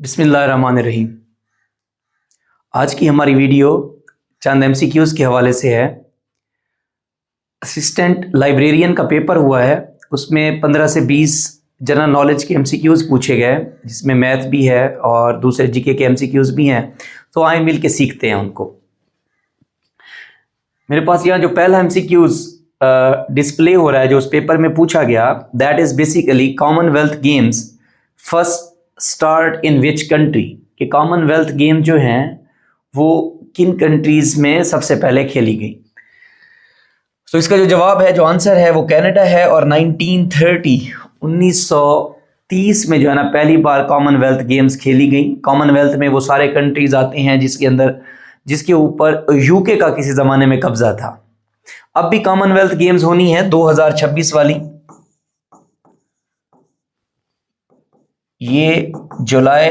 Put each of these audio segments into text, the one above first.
बिस्मिल्लाहिर्रहमानिर्रहीम। आज की हमारी वीडियो चंद एमसीक्यूज़ के हवाले से है। असिस्टेंट लाइब्रेरियन का पेपर हुआ है, उसमें 15 से 20 जनरल नॉलेज के एमसीक्यूज़ पूछे गए, जिसमें मैथ भी है और दूसरे जीके के एमसीक्यूज़ भी हैं। तो आए मिल के सीखते हैं उनको। मेरे पास यहाँ जो पहला एमसीक्यूज़ डिस्प्ले हो रहा है, जो उस पेपर में पूछा गया, that is basically Commonwealth games first start in which country. कि कॉमनवेल्थ गेम जो हैं वो किन कंट्रीज़ में सबसे पहले खेली गई। तो इसका जो जवाब है, जो आंसर है, वो कनाडा है। और 1930 में जो है ना, पहली बार कॉमनवेल्थ गेम्स खेली गई। कॉमनवेल्थ में वो सारे कंट्रीज़ आते हैं जिसके ऊपर यूके का किसी ज़माने में कब्जा था। अब भी कॉमनवेल्थ गेम्स होनी है 2026 वाली। ये जुलाई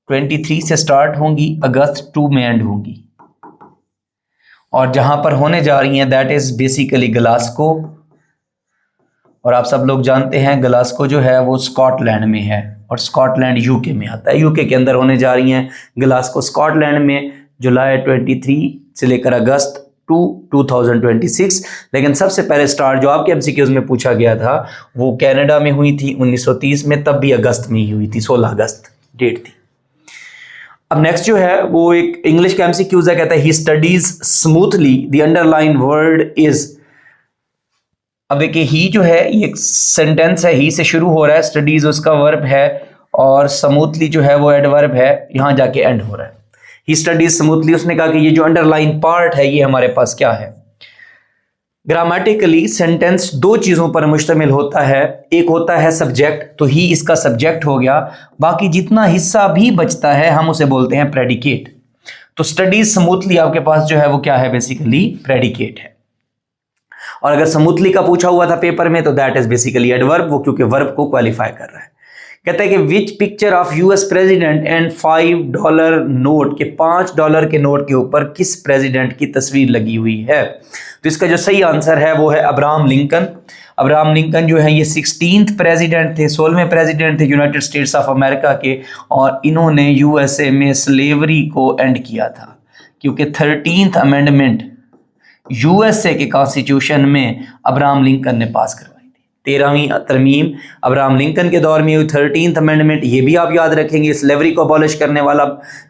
23 से स्टार्ट होंगी, अगस्त 2 में एंड होंगी। और जहां पर होने जा रही हैं दैट इज बेसिकली ग्लासगो। और आप सब लोग जानते हैं ग्लासगो जो है वो स्कॉटलैंड में है, और स्कॉटलैंड यूके में आता है। यूके के अंदर होने जा रही हैं ग्लासगो स्कॉटलैंड में, जुलाई 23 से लेकर अगस्त 2026। लेकिन सबसे पहले स्टार्ट जो आपके एमसीक्यूज में पूछा गया था वो कनाडा में हुई थी 1930 में, तब भी अगस्त में ही हुई थी, 16 अगस्त डेट थी। अब नेक्स्ट जो है वो एक इंग्लिश का एमसीक्यूज है, कहता है he studies smoothly, the underline word is. अब देखिए, ही जो है ये एक सेंटेंस है, ही से शुरू हो रहा है, स्टडीज उसका वर्ब है, और स्मूथली जो है वो एडवर्ब है, यहां जाके एंड हो रहा है। ही स्टडीज स्मूथली, उसने कहा कि ये जो अंडरलाइन पार्ट है ये हमारे पास क्या है। ग्रामेटिकली सेंटेंस दो चीजों पर मुश्तमिल होता है, एक होता है सब्जेक्ट, तो ही इसका सब्जेक्ट हो गया, बाकी जितना हिस्सा भी बचता है हम उसे बोलते हैं प्रेडिकेट। तो स्टडीज स्मूथली आपके पास जो है वो क्या है, बेसिकली प्रेडिकेट है। और अगर स्मूथली का पूछा हुआ था पेपर में तो दैट इज बेसिकली एडवर्ब, वो क्योंकि वर्ब को क्वालिफाई कर रहा है। कहता है कि which picture of US president and $5 note, के $5 के नोट के ऊपर किस प्रेसिडेंट की तस्वीर लगी हुई है। तो इसका जो सही आंसर है वो है अब्राहम लिंकन। अब्राहम लिंकन जो है ये 16th प्रेसिडेंट थे, 16वें प्रेसिडेंट थे यूनाइटेड स्टेट्स ऑफ अमेरिका के, और इन्होंने यूएसए में स्लेवरी को एंड किया था, क्योंकि 13th अमेंडमेंट यूएसए के कॉन्स्टिट्यूशन में अब्राहम लिंकन ने पास करवाई थी। 13वीं तरमीम अब्राहम लिंकन के दौर में हुई। 13th अमेंडमेंट, ये भी आप याद रखेंगे, स्लेवरी को अबॉलिश करने वाला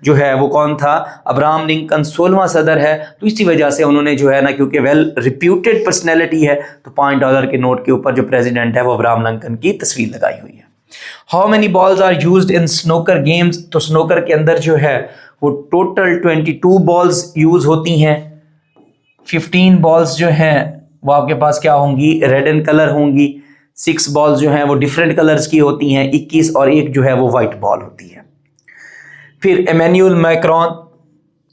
जो है वो कौन था, अब्राहम लिंकन 16वां सदर है। तो इसी वजह से उन्होंने जो है ना, क्योंकि वेल रिप्यूटेड पर्सनैलिटी है, तो $5 के नोट के ऊपर जो प्रेसिडेंट है वो अब्राहम लिंकन की तस्वीर लगाई हुई है। How many balls are used in snooker games. तो स्नोकर के अंदर जो है वो टोटल 22 बॉल्स यूज होती हैं। 15 बॉल्स जो हैं वो आपके पास क्या होंगी, रेड एंड कलर होंगी। 6 बॉल्स जो हैं वो डिफरेंट कलर्स की होती हैं, 21, और एक जो है वो वाइट बॉल होती है। फिर एमेन्युअल मैक्रॉन,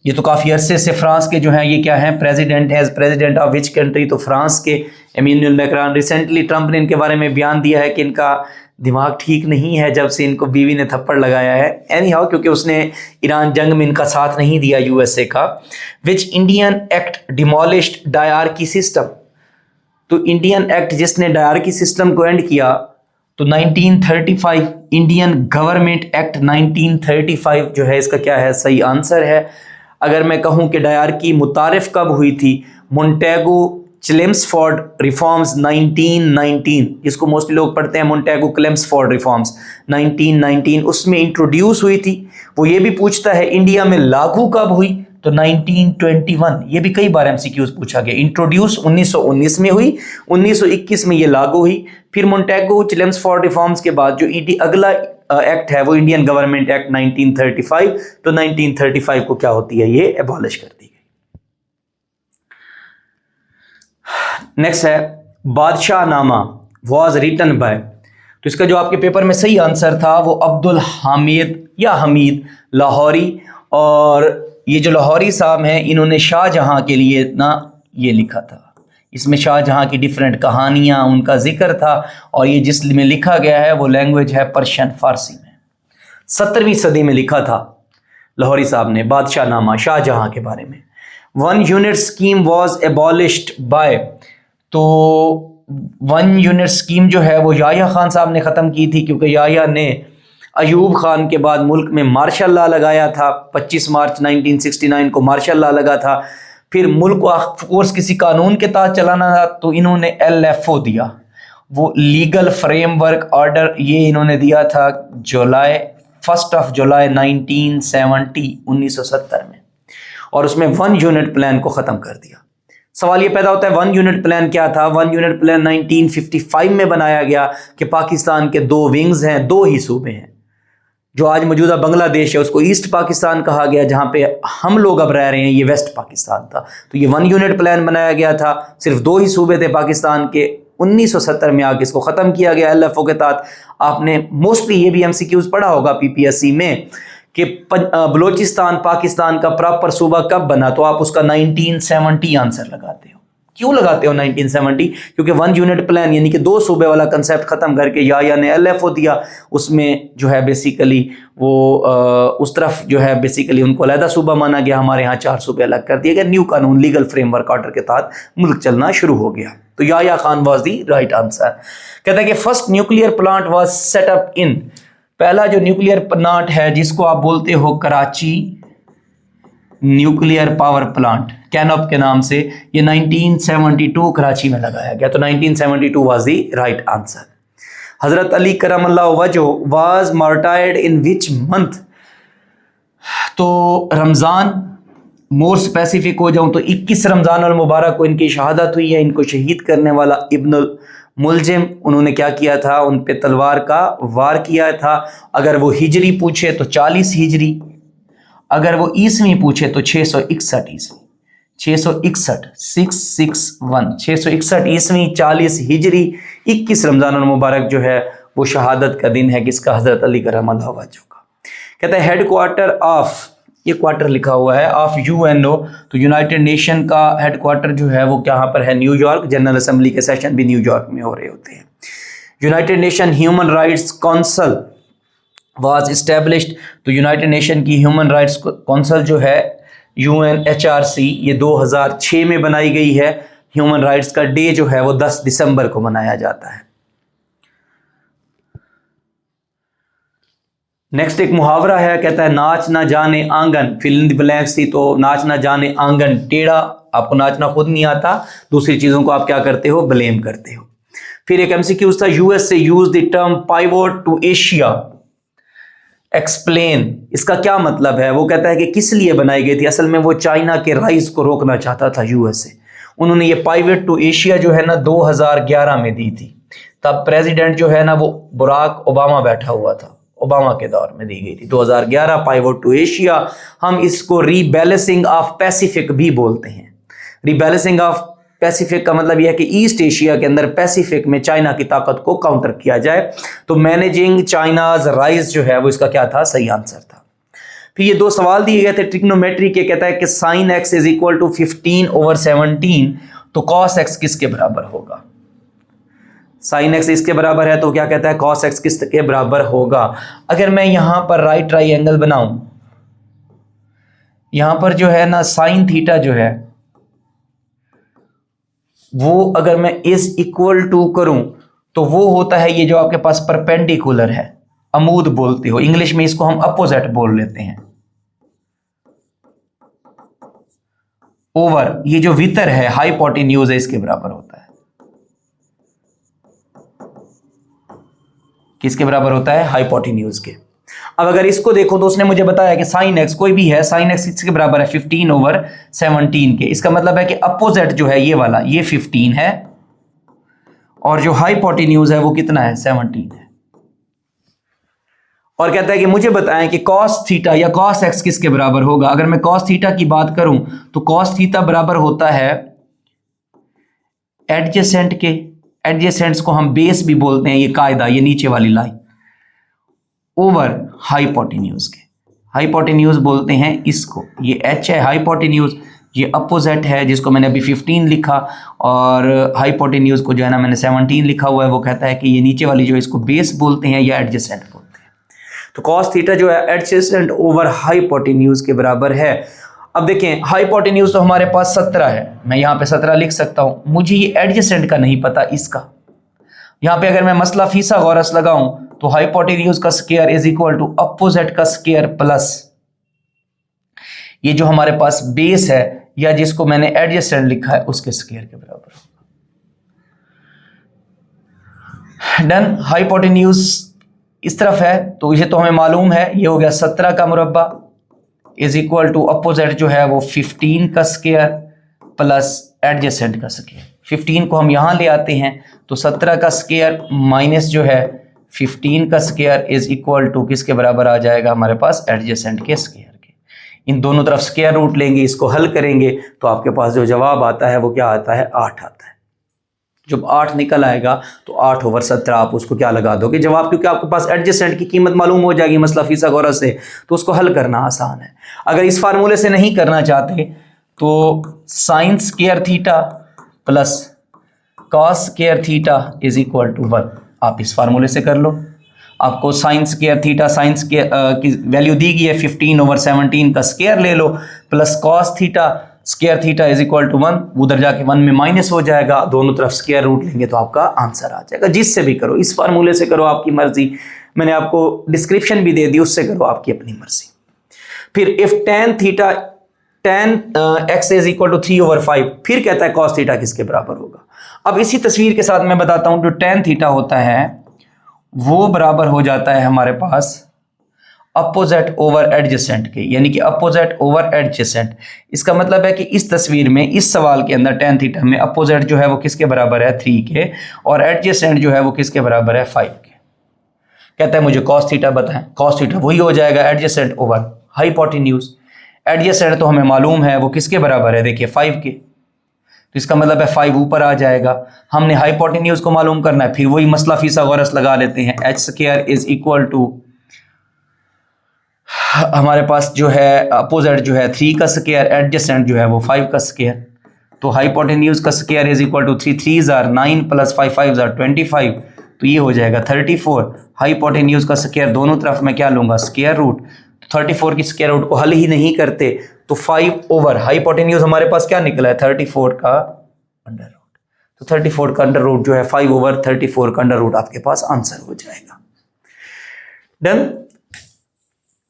ये तो काफ़ी अरसे से फ्रांस के जो हैं ये क्या हैं, प्रेसिडेंट है। प्रेसिडेंट ऑफ विच कंट्री, तो फ्रांस के एमेन्युअल मैक्रॉन। रिसेंटली ट्रंप ने इनके बारे में बयान दिया है कि इनका दिमाग ठीक नहीं है, जब से इनको बीवी ने थप्पड़ लगाया है। एनी हाउ, क्योंकि उसने ईरान जंग में इनका साथ नहीं दिया यूएसए का। Which Indian act demolished dyarchy system. तो इंडियन एक्ट जिसने डायरकी सिस्टम को एंड किया, तो 1935 इंडियन गवर्नमेंट एक्ट 1935 जो है इसका क्या है, सही आंसर है। अगर मैं कहूं कि डायरकी मुतारिफ कब हुई थी, मोंटेगो चेम्सफोर्ड रिफॉर्म्स 1919, जिसको मोस्टली लोग पढ़ते हैं मोंटेगो चेम्सफोर्ड रिफॉर्म्स 1919, उसमें इंट्रोड्यूस हुई थी। वो ये भी पूछता है इंडिया में लागू कब हुई, तो 1921। ये भी कई बार एमसीक्यूज पूछा गया। इंट्रोड्यूस 1919 में हुई, 1921 में ये लागू हुई। फिर मोंटेगो चेम्सफोर्ड रिफॉर्म्स के बाद जो अगला एक्ट है वो इंडियन गवर्नमेंट एक्ट 1935, तो 1935 को क्या होती है, ये एबॉलिश कर दी गई। नेक्स्ट है बादशाह नामा वॉज रिटन बाय। तो इसका जो आपके पेपर में सही आंसर था वो अब्दुल हामिद या हमीद लाहौरी। और ये जो लाहौरी साहब हैं इन्होंने शाहजहां के लिए ना ये लिखा था। इसमें शाहजहां की डिफरेंट कहानियां, उनका जिक्र था, और ये जिसमें लिखा गया है वो लैंग्वेज है पर्शियन फारसी में। 17वीं सदी में लिखा था लाहौरी साहब ने बादशाह नामा शाहजहां के बारे में। 1 unit scheme was abolished by. तो 1 यूनिट स्कीम जो है वो याह्या खान साहब ने ख़त्म की थी, क्योंकि याह्या ने अयूब खान के बाद मुल्क में मार्शल लॉ लगाया था, 25 मार्च 1969 को मार्शल लॉ लगा था। फिर मुल्क को फोर्स किसी कानून के तहत चलाना था तो इन्होंने LFO दिया, वो लीगल फ्रेमवर्क ऑर्डर, ये इन्होंने दिया था 1 जुलाई 1970 में, और उसमें 1 यूनिट प्लान को ख़त्म कर दिया। सवाल ये पैदा होता है 1 यूनिट प्लान क्या था? 1 यूनिट प्लान 1955 में बनाया गया कि पाकिस्तान के 2 विंग्स हैं, 2 ही सूबे हैं। जो आज मौजूदा बांग्लादेश है उसको ईस्ट पाकिस्तान कहा गया, जहाँ पे हम लोग अब रह रहे हैं ये वेस्ट पाकिस्तान था। तो ये 1 यूनिट प्लान बनाया गया था, सिर्फ 2 ही सूबे थे पाकिस्तान के। 1970 में आके इसको ख़त्म किया गया LFO के तहत। आपने मोस्टली ये भी MCQs पढ़ा होगा PPSC में कि बलोचिस्तान पाकिस्तान का प्रॉपर सूबा कब बना, तो आप उसका 1970 आंसर लगाते हो। क्यों लगाते हो 1970? क्योंकि 1 यूनिट प्लान यानी कि 2 सूबे वाला कंसेप्ट ख़त्म करके या ने LFO दिया, उसमें जो है बेसिकली वो उस तरफ जो है बेसिकली उनको अलहदा सूबा माना गया। हमारे यहाँ 4 सूबे अलग कर दिए गए। न्यू कानून लीगल फ्रेमवर्क ऑर्डर के तहत मुल्क चलना शुरू हो गया। तो या Khan was the right answer. कहता है कि first nuclear plant was set up in, पहला जो न्यूक्लियर प्लांट है जिसको आप बोलते हो कराची न्यूक्लियर पावर प्लांट कैनॉप के नाम से, ये 1972 कराची में लगाया गया। तो 1972 वाज दी राइट आंसर। हजरत अली करमल्लाहु वजह वाज मार्टायर्ड इन विच मंथ, तो रमज़ान, मोर स्पेसिफिक हो जाऊं तो 21 रमज़ान अल मुबारक को इनकी शहादत हुई है। इनको शहीद करने वाला इब्नुल मुलजिम, उन्होंने क्या किया था? उन पे तलवार का वार किया था। अगर वो हिजरी पूछे तो 40 हिजरी, अगर वो ईस्वी पूछे तो 661 ईस्वी, 661 ईस्वी, 40 हिजरी, 21 रमज़ान अल मुबारक जो है वो शहादत का दिन है किसका? हज़रत अली करमल्लाहु वजह का। कहता है हेड क्वार्टर ऑफ, ये क्वार्टर लिखा हुआ है, ऑफ UNO, तो यूनाइटेड नेशन का हेड क्वार्टर जो है वो कहाँ पर है? न्यूयॉर्क। जनरल असेंबली के सेशन भी न्यूयॉर्क में हो रहे होते हैं। United nation human rights council was established, तो यूनाइटेड नेशन की ह्यूमन राइट्स काउंसिल जो है UNHRC, ये 2006 में बनाई गई है। ह्यूमन राइट्स का डे जो है वो 10 दिसंबर को मनाया जाता है। नेक्स्ट एक मुहावरा है, कहता है नाच ना जाने आंगन, फिल इन द ब्लैंक्स थी, तो नाच ना जाने आंगन टेढ़ा, आपको नाचना खुद नहीं आता, दूसरी चीज़ों को आप क्या करते हो? ब्लेम करते हो। फिर एक MCQ था, US से use the term pivot to Asia, explain, इसका क्या मतलब है? वो कहता है कि किस लिए बनाई गई थी? असल में वो चाइना के राइज को रोकना चाहता था US से। उन्होंने ये पाइवोट टू एशिया जो है ना 2011 में दी थी। तब प्रेसिडेंट जो है ना वो बराक ओबामा बैठा हुआ था, ओबामा के दौर में दी गई थी 2011 पाइवोट टू एशिया। हम इसको रीबैलेंसिंग ऑफ पैसिफिक भी बोलते हैं। रीबैलेंसिंग ऑफ पैसिफिक का मतलब यह है कि ईस्ट एशिया के अंदर पैसिफिक में चाइना की ताकत को काउंटर किया जाए। तो मैनेजिंग चाइनाज राइज जो है वो इसका क्या था? सही आंसर था। फिर ये 2 सवाल दिए गए थे ट्रिग्नोमेट्री के। कहता है कि sine x is equal to 15/17, तो कॉस x किसके बराबर होगा? साइन x इसके बराबर है तो क्या कहता है? कॉस x किसके बराबर होगा? अगर मैं यहां पर राइट ट्राइंगल बनाऊं, यहां पर जो है ना साइन थीटा जो है वो अगर मैं इज इक्वल टू करूं तो वो होता है ये जो आपके पास परपेंडिकुलर है, अमूद बोलते हो, इंग्लिश में इसको हम अपोजिट बोल लेते हैं, ओवर ये जो वितर है हाइपोटेन्यूज है इसके बराबर होता है। किसके बराबर होता है? हाइपोटेन्यूज के। अब अगर इसको देखो तो उसने मुझे बताया कि साइन एक्स कोई भी है, साइन एक्स किसके बराबर है? 15/17 के। इसका मतलब है कि अपोजिट जो है ये वाला, ये 15 है और जो हाइपोटेन्यूज है वो कितना है? 17 है। और कहता है कि मुझे बताएं कि कॉस थीटा या कॉस एक्स किसके बराबर होगा। अगर मैं कॉस थीटा की बात करूं तो कॉस थीटा बराबर होता है एडजेसेंट के। एडजेसेंट्स को हम बेस भी बोलते हैं, ये कायदा, ये नीचे वाली लाइन, ओवर हाइपोटेन्यूज के। हाइपोटेन्यूज बोलते हैं इसको, ये h है हाइपोटेन्यूज, ये अपोजिट है जिसको मैंने अभी 15 लिखा, और हाइपोटेन्यूज को जो है ना मैंने 17 लिखा हुआ है। वो कहता है कि ये नीचे वाली जो है इसको बेस बोलते हैं या एडजेसेंट बोलते हैं। तो कॉस थीटा जो है एडजेसेंट ओवर हाइपोटेन्यूज के बराबर है। अब देखें हाइपोटेन्यूज तो हमारे पास 17 है, मैं यहाँ पे 17 लिख सकता हूँ। मुझे ये एडजेसेंट का नहीं पता इसका, यहाँ पे अगर मैं मसला फिसागोरस लगाऊं तो हाइपोटेन्यूज का square is equal to opposite का स्क्वायर प्लस ये जो हमारे पास बेस है या जिसको मैंने एडजेसेंट लिखा है उसके स्क्वायर के बराबर होगा। डन। हाइपोटेन्यूज इस तरफ है तो इसे तो हमें मालूम है, ये हो गया 17 का मुरब्बा इज इक्वल टू अपोजिट जो है वो 15 का स्क्वायर प्लस एडजेसेंट का स्क्वायर। 15 को हम यहाँ ले आते हैं तो 17 का स्क्वायर माइनस जो है 15 का स्क्वायर इज इक्वल टू किसके बराबर आ जाएगा हमारे पास एडजेसेंट के स्क्वायर के। इन दोनों तरफ स्क्वायर रूट लेंगे, इसको हल करेंगे तो आपके पास जो जवाब आता है वो क्या आता है 8 आता है। जब 8 निकल आएगा तो 8/17 आप उसको क्या लगा दोगे जवाब, क्योंकि आपके पास एडजेसेंट की कीमत मालूम हो जाएगी मसला फिसागोरस से, तो उसको हल करना आसान है। अगर इस फार्मूले से नहीं करना चाहते तो sine square theta plus cos square theta is equal to 1 आप इस फार्मूले से कर लो। आपको sine square theta sine square की वैल्यू दी गई है 15/17 का स्क्वायर ले लो plus cos theta square theta is equal to 1, उधर जाके 1 में माइनस हो जाएगा, दोनों तरफ स्क्वायर रूट लेंगे तो आपका आंसर आ जाएगा। जिससे भी करो, इस फार्मूले से करो आपकी मर्जी, मैंने आपको डिस्क्रिप्शन भी दे दी, उससे करो आपकी अपनी मर्जी। फिर इफ tan x is equal to 3/5 फिर कहता है cos थीटा किसके बराबर होगा। अब इसी तस्वीर के साथ मैं बताता हूं जो tan थीटा होता है वो बराबर हो जाता है हमारे पास अपोजिट ओवर एडजेसेंट के, यानी कि अपोजिट ओवर एडजेसेंट। इसका मतलब है कि इस तस्वीर में इस सवाल के अंदर tan थीटा में अपोजिट जो है वो किसके बराबर है 3 के और एडजेसेंट जो है वो किसके बराबर है 5 के। कहता है मुझे cos थीटा बताएं, cos थीटा वही हो जाएगा एडजेसेंट ओवर हाइपोटेन्यूज। एडजेसेंट तो हमें मालूम है वो किसके बराबर है, देखिए 5 के, तो इसका मतलब है 5 ऊपर आ जाएगा। हमने हाइपोटेन्यूज को मालूम करना है, फिर वही मसला फिसागोरस लगा लेते हैं। H square is equal to हमारे पास जो है अपोजिट जो है 3 का स्क्वायर, एडजेसेंट जो है वो 5 का स्क्वायर, तो हाइपोटेन्यूज का square is equal to 3 3s are 9 plus 5 5s are 25, तो ये हो जाएगा 34। हाइपोटेन्यूज का स्क्वायर दोनों तरफ मैं क्या लूंगा स्क्वायर रूट, 34 की स्क्वायर रूट को हल ही नहीं करते तो 5 ओवर हाइपोटेन्यूज हमारे पास क्या निकला है 34 का अंडर रूट, तो 34 का अंडर रूट जो है 5/34 का अंडर रूट आपके पास आंसर हो जाएगा। डन।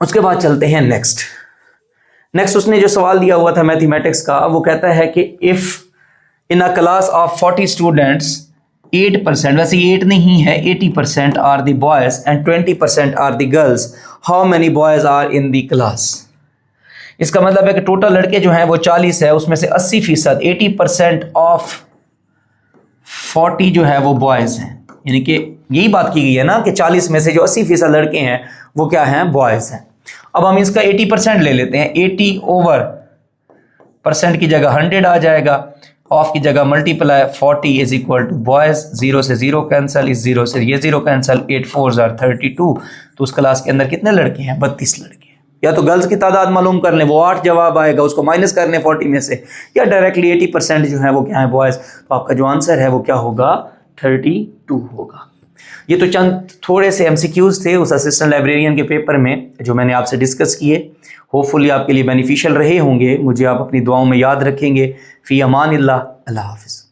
उसके बाद चलते हैं नेक्स्ट उसने जो सवाल दिया हुआ था मैथमेटिक्स का, वो कहता है कि if in a class of 40 students 8%, वैसे 8 नहीं है 80% are the boys and 20% are the girls, how many boys are in the class. इसका मतलब है कि टोटल लड़के जो हैं वो 40 है, उसमें से 80% 80% ऑफ 40 जो है वो बॉयज हैं, यानी कि यही बात की गई है ना कि 40 में से जो 80% लड़के हैं वो क्या हैं बॉयज हैं। अब हम इसका 80% ले लेते हैं, 80/% की जगह 100 आ जाएगा, ऑफ की जगह multiply 40 is equal to boys, 0 से 0 कैंसिल, इस 0 से ये 0 कैंसिल, 8 4s are 32, तो उस क्लास के अंदर कितने लड़के हैं 32 लड़के हैं। या तो गर्ल्स की तादाद मालूम कर लें, वो 8 जवाब आएगा, उसको माइनस कर लें 40 में से, या डायरेक्टली 80% जो है वो क्या है बॉयज, तो आपका जो आंसर है वो क्या होगा 32 होगा। ये तो चंद थोड़े से MCQs थे उस असिस्टेंट लाइब्रेरियन के पेपर में जो मैंने आपसे डिस्कस किए, होपफुली आपके लिए बेनिफिशियल रहे होंगे। मुझे आप अपनी दुआओं में याद रखेंगे। फ़ी अमानिल्लाह, अल्लाह हाफ़िज़।